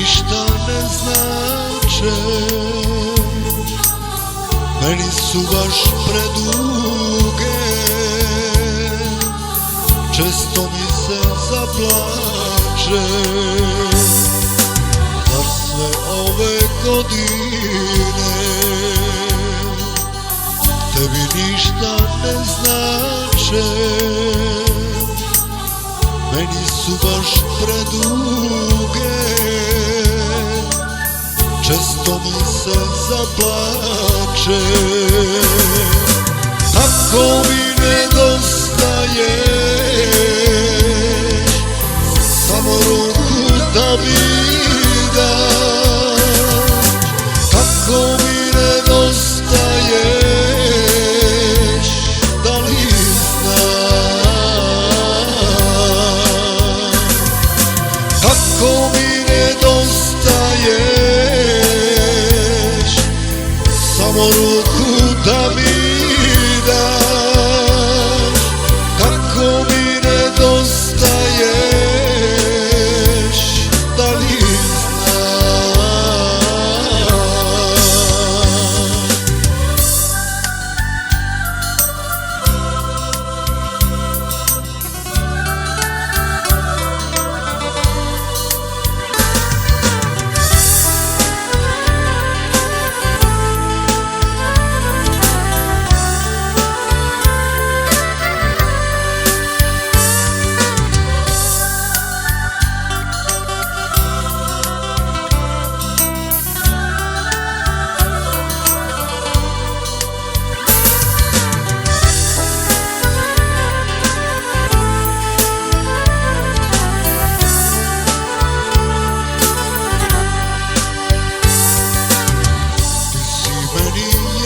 ništa ne znače, meni su baš preduge, često mi se zaplače. Zar sve ove godine tebi ništa ne znače, meni su baš preduge, često mi se zaplače. Kako mi nedostaješ, samo ruku da mi daš. Kako mi nedostaješ, da li znaš? Kako mi nedostaješ, samo ruku da mi daš. Kako mi nedostaješ, da li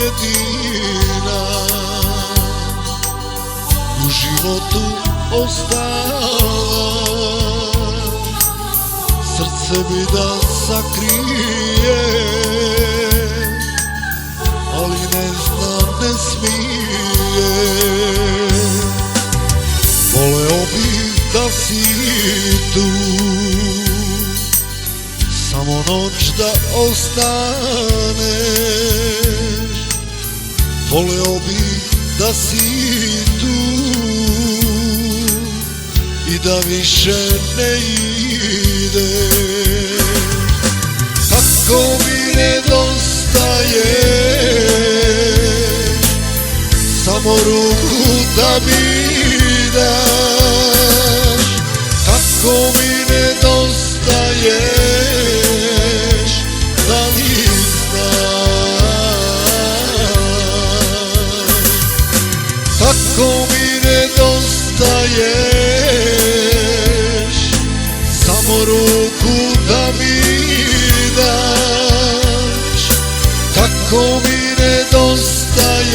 jedina u životu ostala, srce mi da sakrije, ali ne zna, ne smije. Voleo bih da si tu, samo noć da ostaneš. Voleo bih da si tu i da više ne ideš. Kako mi nedostaješ, samo ruku da mi daš. Kako mi nedostaješ, da li kako mi nedostaješ, samo ruku da mi daš. Kako mi nedostaješ,